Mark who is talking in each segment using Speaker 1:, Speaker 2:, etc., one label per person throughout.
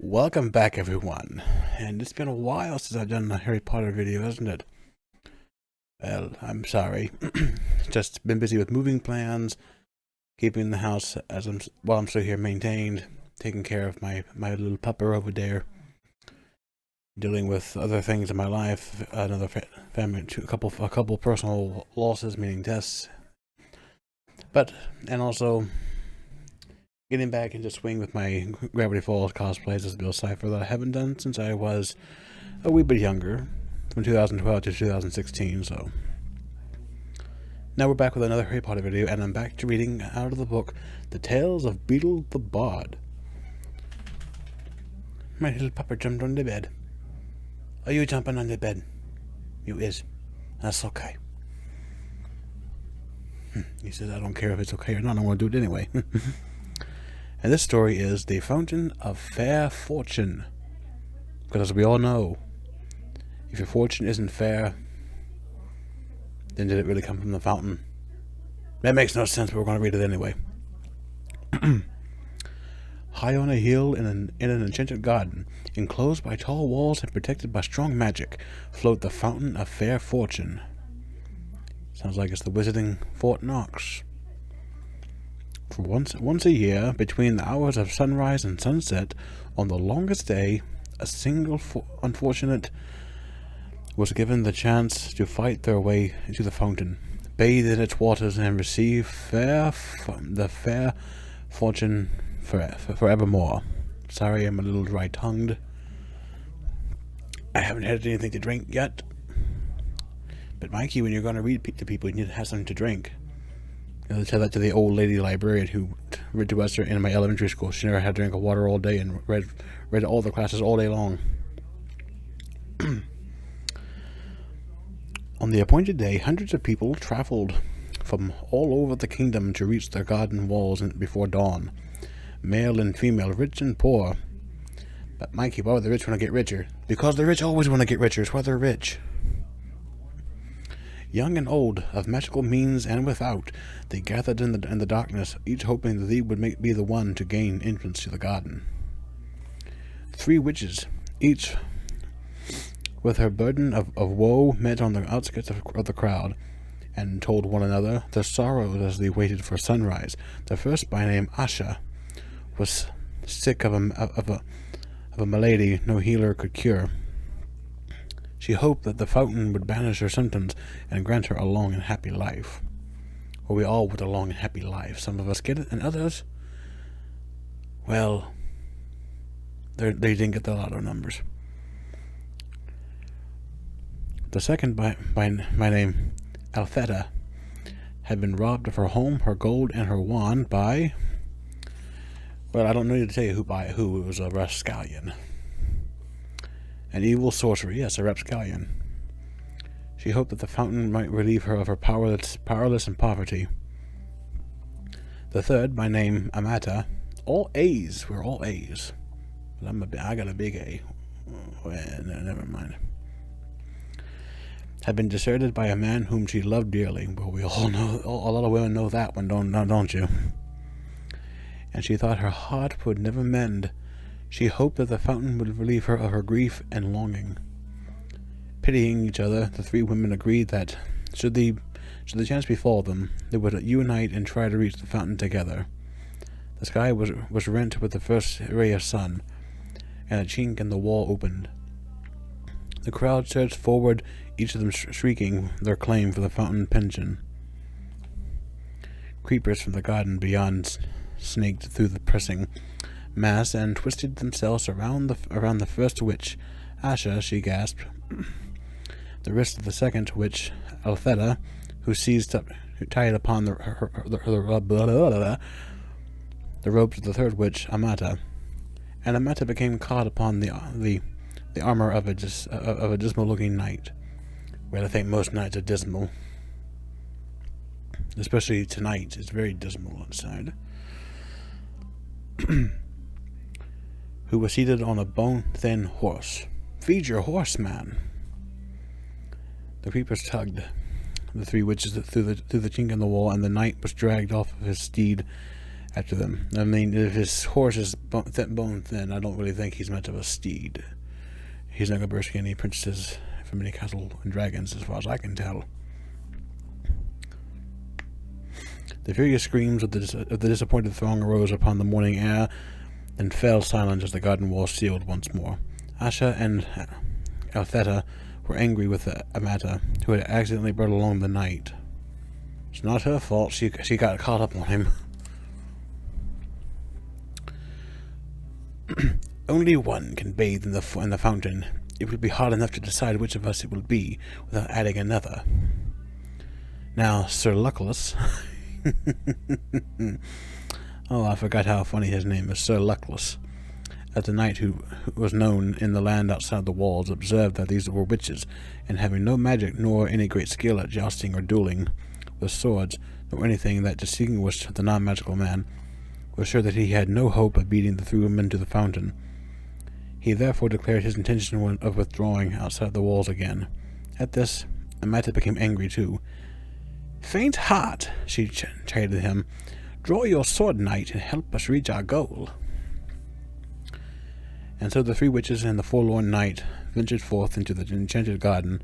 Speaker 1: Welcome back, everyone. And it's been a while since I've done a Harry Potter video, hasn't it? Well, I'm sorry. Just been busy with moving plans, keeping the house while I'm still here maintained, taking care of my little pupper over there, dealing with other things in my life, another family, a couple personal losses, meaning deaths, and also getting back into swing with my Gravity Falls cosplays as Bill Cipher that I haven't done since I was a wee bit younger, from 2012 to 2016, so. Now we're back with another Harry Potter video, and I'm back to reading out of the book, The Tales of Beedle the Bard. My little pupper jumped on the bed. Are you jumping on the bed? You is. That's okay. He says, I don't care if it's okay or not, I'm going to do it anyway. And this story is The Fountain of Fair Fortune. Because as we all know, if your fortune isn't fair, then did it really come from the fountain? That makes no sense, but we're going to read it anyway. High on a hill in an enchanted garden, enclosed by tall walls and protected by strong magic, float the Fountain of Fair Fortune. Sounds like it's the wizarding Fort Knox. For once a year, between the hours of sunrise and sunset, on the longest day, a single unfortunate was given the chance to fight their way to the fountain, bathe in its waters, and receive the fair fortune forevermore. Sorry, I'm a little dry-tongued. I haven't had anything to drink yet. But Mikey, when you're going to read to people, you need to have something to drink. I'll tell that to the old lady librarian who read to us in my elementary school. She never had to drink water all day and read all the classes all day long. On the appointed day, hundreds of people traveled from all over the kingdom to reach the garden walls before dawn. Male and female, rich and poor. But Mikey, why would the rich want to get richer? Because the rich always want to get richer. It's why they're rich. Young and old, of magical means and without, they gathered in the darkness, each hoping that they would be the one to gain entrance to the garden. 3 witches, each with her burden of woe, met on the outskirts of the crowd, and told one another their sorrows as they waited for sunrise. The first, by name Asha, was sick of a malady no healer could cure. She hoped that the fountain would banish her symptoms and grant her a long and happy life. Well, we all want a long and happy life. Some of us get it, and others, well, they didn't get the lotto numbers. The second, by name Altheta, had been robbed of her home, her gold, and her wand by, well, I don't need to tell you who. It was a rascallion. An evil sorcerer, yes, a rapscallion. She hoped that the fountain might relieve her of her powerless and poverty. The third, by name Amata, all A's. We're all A's. But I got a big A. Well, no, never mind. Had been deserted by a man whom she loved dearly. Well, we all know. A lot of women know that one, don't you? And she thought her heart would never mend. She hoped that the fountain would relieve her of her grief and longing. Pitying each other, the 3 women agreed that, should the chance befall them, they would unite and try to reach the fountain together. The sky was rent with the first ray of sun, and a chink in the wall opened. The crowd surged forward, each of them shrieking their claim for the fountain pension. Creepers from the garden beyond snaked through the pressing mass and twisted themselves around the first witch. Asha, she gasped. The wrist of the second witch, Altheta, who tied upon the ropes of the third witch, Amata, and Amata became caught upon the armor of a dismal-looking knight. Well, I think most nights are dismal, especially tonight. It's very dismal outside. Who was seated on a bone-thin horse. Feed your horse, man. The creepers tugged the 3 witches through the chink in the wall, and the knight was dragged off of his steed after them. I mean, if his horse is bone thin, I don't really think he's much of a steed. He's not going to rescue any princesses from any castle and dragons, as far as I can tell. The furious screams of the disappointed throng arose upon the morning air, then fell silent as the garden wall sealed once more. Asha and Altheta were angry with Amata, who had accidentally brought along the knight. It's not her fault. She got caught up on him. Only one can bathe in the fountain. It will be hard enough to decide which of us it will be without adding another. Now, Sir Luckless... Oh, I forgot how funny his name is, Sir Luckless. As the knight who was known in the land outside the walls observed that these were witches, and having no magic nor any great skill at jousting or dueling with swords, nor anything that distinguished the non-magical man, was sure that he had no hope of beating the three women to the fountain. He therefore declared his intention of withdrawing outside the walls again. At this, Amata became angry too. "Faint heart," she chided him. "Draw your sword, knight, and help us reach our goal." And so the three witches and the forlorn knight ventured forth into the enchanted garden,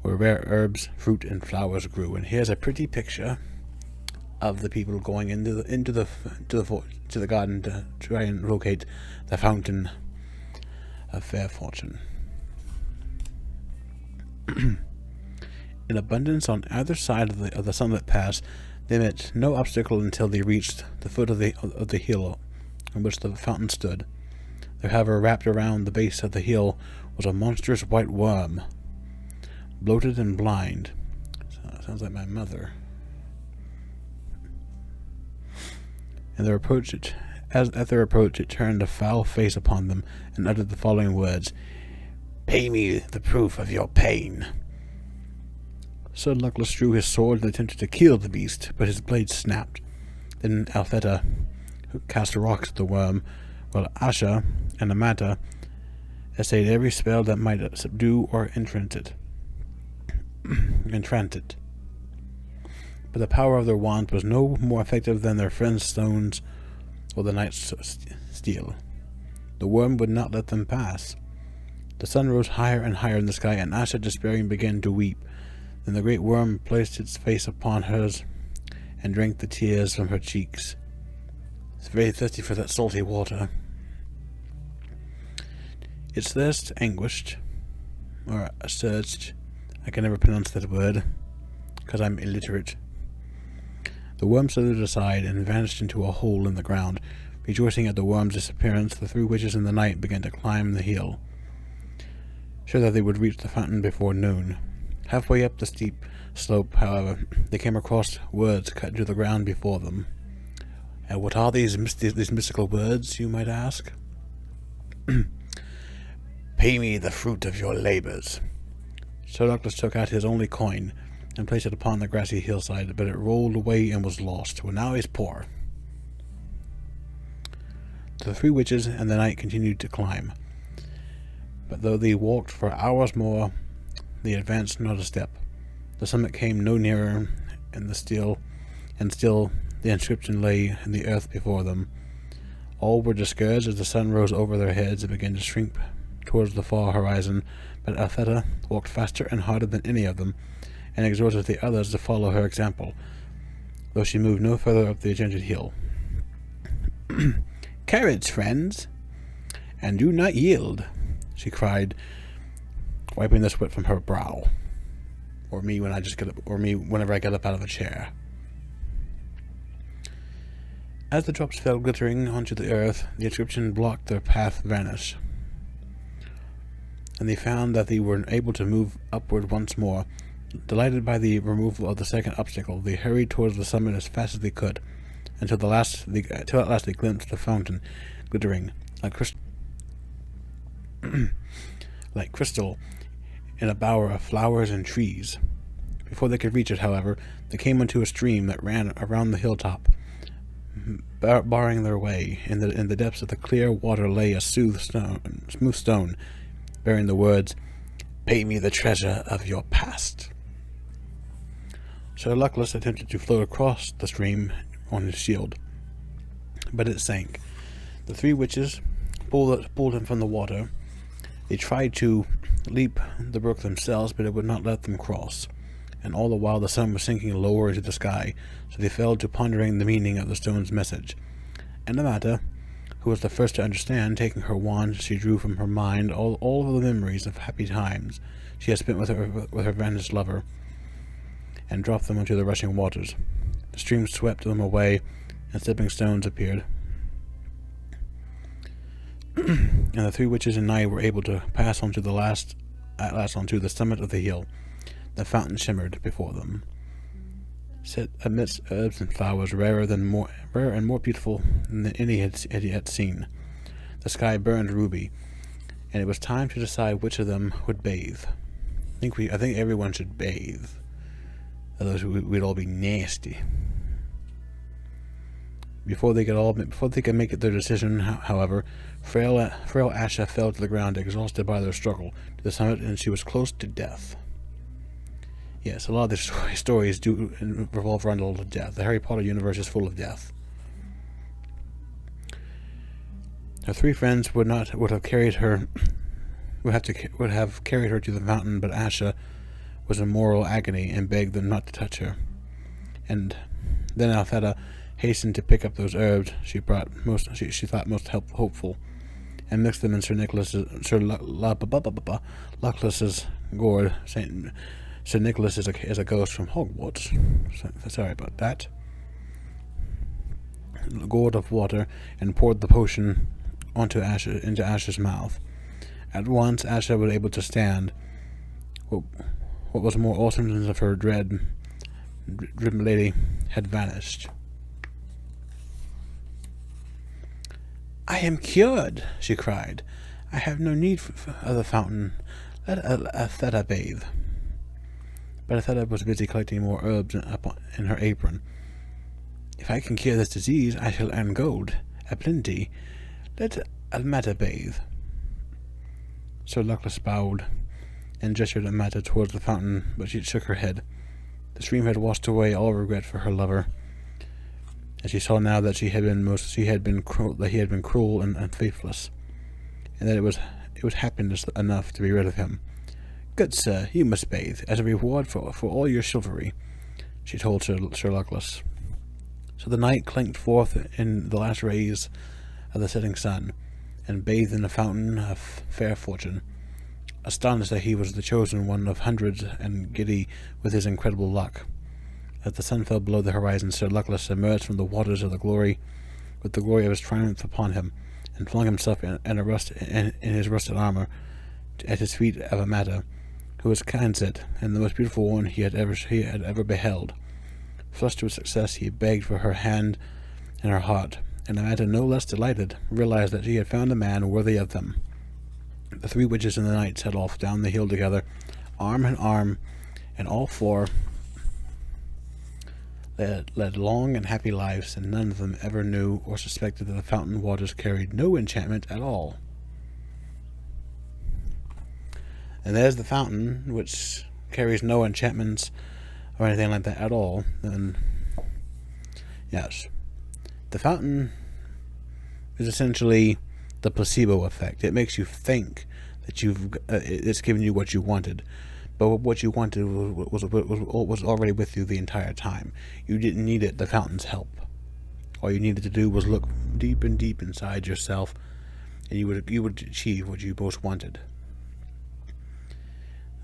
Speaker 1: where rare herbs, fruit, and flowers grew. And here's a pretty picture of the people going into the garden to try and locate the fountain of fair fortune. In abundance on either side of the sunlit pass, they met no obstacle until they reached the foot of the hill on which the fountain stood. There, however, wrapped around the base of the hill was a monstrous white worm, bloated and blind. Sounds like my mother. And at their approach, it turned a foul face upon them and uttered the following words: "Pay me the proof of your pain." Sir Luckless drew his sword and attempted to kill the beast, but his blade snapped. Then Altheta cast rocks at the worm, while Asha and Amata essayed every spell that might subdue or entrance it. But the power of their wands was no more effective than their friends' stones or the knight's steel. The worm would not let them pass. The sun rose higher and higher in the sky, and Asha, despairing, began to weep. Then the great worm placed its face upon hers and drank the tears from her cheeks. It's very thirsty for that salty water. Its thirst anguished, or surged. I can never pronounce that word, because I'm illiterate. The worm slithered aside and vanished into a hole in the ground. Rejoicing at the worm's disappearance, the three witches and the knight began to climb the hill, sure that they would reach the fountain before noon. Halfway up the steep slope, however, they came across words cut into the ground before them. And what are these mystical words, you might ask? "Pay me the fruit of your labors." Sir Luckless took out his only coin and placed it upon the grassy hillside, but it rolled away and was lost. Well, now he's poor. The three witches and the knight continued to climb, but though they walked for hours more, they advanced not a step. The summit came no nearer, and still the inscription lay in the earth before them. All were discouraged as the sun rose over their heads and began to shrink towards the far horizon, but Altheta walked faster and harder than any of them, and exhorted the others to follow her example, though she moved no further up the enchanted hill. "Courage, friends, and do not yield," she cried, wiping the sweat from her brow. Or me whenever I get up out of a chair. As the drops fell glittering onto the earth, the inscription blocked their path vanish, and they found that they were able to move upward once more. Delighted by the removal of the second obstacle, they hurried towards the summit as fast as they could, until at last they glimpsed the fountain, glittering like crystal in a bower of flowers and trees. Before they could reach it, however, they came into a stream that ran around the hilltop, barring their way. In the depths of the clear water lay a smooth stone, bearing the words, "Pay me the treasure of your past." Sir Luckless attempted to float across the stream on his shield, but it sank. The three witches pulled him from the water. They tried to leap the brook themselves, but it would not let them cross. And all the while the sun was sinking lower into the sky, so they fell to pondering the meaning of the stone's message. And Amata, who was the first to understand, taking her wand, she drew from her mind all of the memories of happy times she had spent with her vanished lover, and dropped them into the rushing waters. The stream swept them away, and stepping stones appeared. And the three witches and knight were able to pass onto onto the summit of the hill. The fountain shimmered before them, set amidst herbs and flowers rare and more beautiful than any had yet seen. The sky burned ruby, and it was time to decide which of them would bathe. I think everyone should bathe, otherwise we'd all be nasty. Before they could make their decision, however, frail Asha fell to the ground, exhausted by their struggle to the summit, and she was close to death. Yes, a lot of these stories do revolve around a lot of death. The Harry Potter universe is full of death. Her three friends would have carried her to the fountain, but Asha was in moral agony and begged them not to touch her. And then Althea hastened to pick up those herbs she thought most hopeful, and mixed them in Sir Luckless's gourd. Sir Nicholas is a ghost from Hogwarts. Sorry about that. A gourd of water, and poured the potion into Asha's mouth. At once, Asha was able to stand. What was more, all symptoms of her dread lady had vanished. "I am cured," she cried. "I have no need of the fountain. Let Althea bathe." But Althea was busy collecting more herbs in her apron. "If I can cure this disease, I shall earn gold, aplenty. Let Amata bathe." Sir Luckless bowed and gestured Amata towards the fountain, but she shook her head. The stream had washed away all regret for her lover, and she saw now that he had been cruel and faithless, and that it was happiness enough to be rid of him. "Good sir, you must bathe, as a reward for all your chivalry," she told Sir Luckless. So the knight clinked forth in the last rays of the setting sun, and bathed in the fountain of fair fortune, astonished that he was the chosen one of hundreds, and giddy with his incredible luck. As the sun fell below the horizon, Sir Luckless emerged from the waters with the glory of his triumph upon him, and flung himself in his rusted armor at his feet of Amata, who was Khansit, and the most beautiful woman he had ever beheld. Flushed with success, he begged for her hand and her heart, and Amata, no less delighted, realized that she had found a man worthy of them. The three witches and the knight set off down the hill together, arm in arm, and all four led long and happy lives, and none of them ever knew or suspected that the fountain waters carried no enchantment at all. And there's the fountain, which carries no enchantments or anything like that at all. And yes, the fountain is essentially the placebo effect. It makes you think that it's giving you what you wanted, but what you wanted was already with you the entire time. You didn't need the fountain's help. All you needed to do was look deep and deep inside yourself, and you would achieve what you most wanted.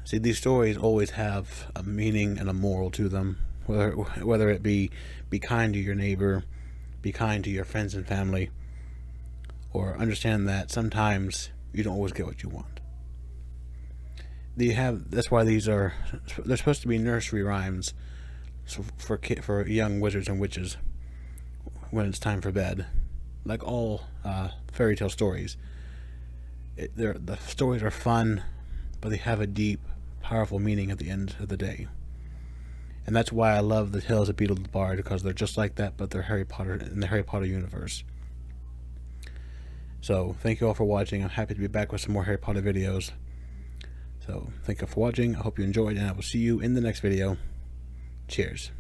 Speaker 1: See, these stories always have a meaning and a moral to them, whether it be kind to your neighbor, be kind to your friends and family, or understand that sometimes you don't always get what you want. That's why they're supposed to be nursery rhymes for young wizards and witches when it's time for bed. Like all fairy tale stories, the stories are fun, but they have a deep, powerful meaning at the end of the day. And that's why I love the Tales of Beedle the Bard, because they're just like that, but they're Harry Potter in the Harry Potter universe. So thank you all for watching. I'm happy to be back with some more Harry Potter videos. So thank you for watching. I hope you enjoyed, and I will see you in the next video. Cheers.